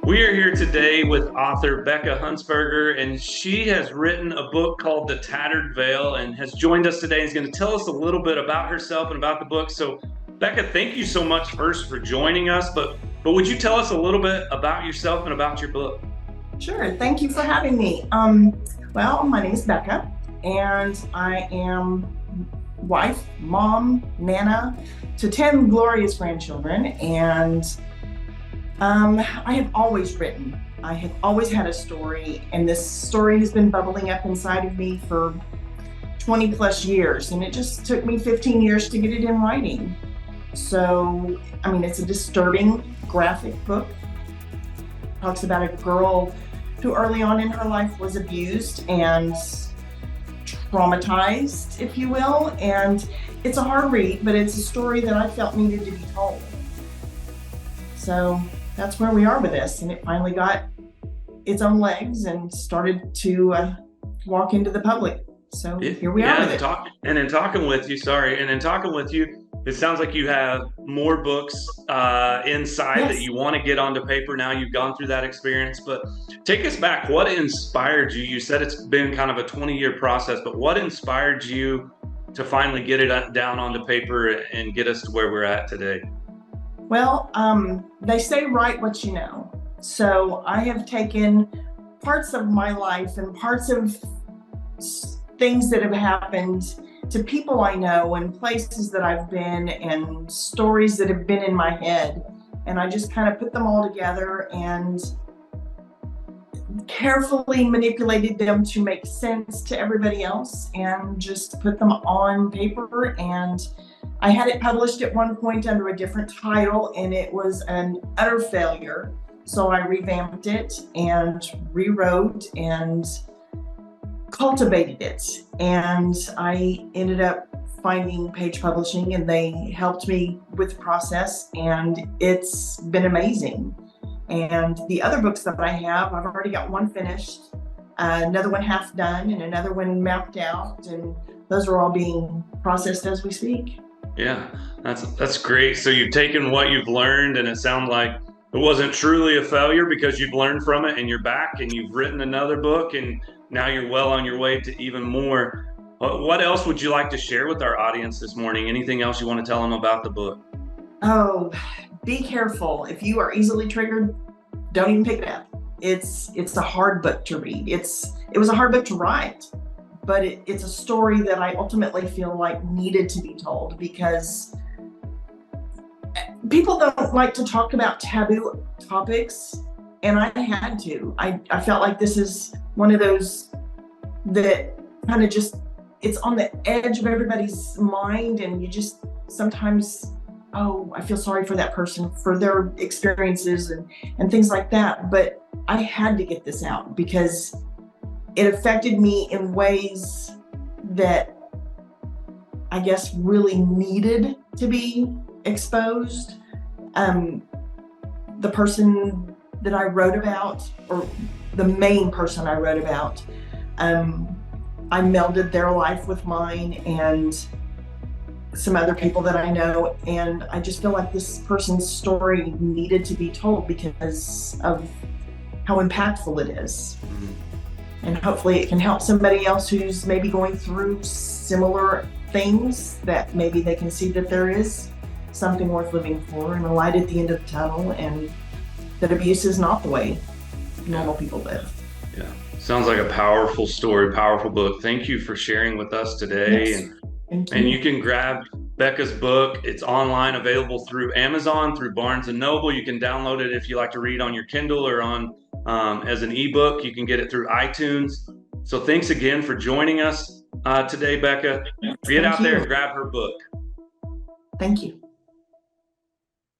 We are here today with author Bekka Hunsperger, and she has written a book called The Tattered Veil and has joined us today and is going to tell us a little bit about herself and about the book. So, Bekka, thank you so much first for joining us, but would you tell us a little bit about yourself and about your book? Sure. Thank you for having me. Well, my name is Bekka, and I am wife, mom, nana to 10 glorious grandchildren. And I have always written. I have always had a story, and this story has been bubbling up inside of me for 20 plus years. And it just took me 15 years to get it in writing. So, it's a disturbing, graphic book. Talks about a girl who early on in her life was abused and traumatized, if you will. And it's a hard read, but it's a story that I felt needed to be told. So that's where we are with this. And it finally got its own legs and started to walk into the public. So here we are with it. In talking with you, it sounds like you have more books inside Yes. that you want to get onto paper now. You've gone through that experience, but take us back. What inspired you? You said it's been kind of a 20-year process, but what inspired you to finally get it down onto paper and get us to where we're at today? Well, they say write what you know. So I have taken parts of my life and parts of things that have happened to people I know and places that I've been and stories that have been in my head. And I just kind of put them all together and carefully manipulated them to make sense to everybody else and just put them on paper. And I had it published at one point under a different title, and it was an utter failure. So I revamped it and rewrote and cultivated it. And I ended up finding Page Publishing, and they helped me with the process, and it's been amazing. And the other books that I have, I've already got one finished, another one half done, and another one mapped out, and those are all being processed as we speak. Yeah, that's great. So you've taken what you've learned, and it sounds like it wasn't truly a failure because you've learned from it and you're back and you've written another book, and now you're well on your way to even more. What else would you like to share with our audience this morning? Anything else you want to tell them about the book? Oh, be careful. If you are easily triggered, don't even pick it up. It's a hard book to read. It was a hard book to write, but it's a story that I ultimately feel like needed to be told because people don't like to talk about taboo topics, and I had to. I felt like this is one of those that kind of just, it's on the edge of everybody's mind, and you just sometimes, oh, I feel sorry for that person for their experiences and things like that. But I had to get this out because it affected me in ways that I guess really needed to be exposed. The person that I wrote about, or the main person I wrote about, I melded their life with mine and some other people that I know, and I just feel like this person's story needed to be told because of how impactful it is. And hopefully it can help somebody else who's maybe going through similar things, that maybe they can see that there is something worth living for and a light at the end of the tunnel, and that abuse is not the way normal people live. Yeah, sounds like a powerful story, powerful book. Thank you for sharing with us today. Yes. Thank you. And you can grab Bekka's book. It's online, available through Amazon, through Barnes and Noble. You can download it if you like to read on your Kindle or on as an ebook. You can get it through iTunes. So thanks again for joining us today, Bekka. Get out there and grab her book. Thank you.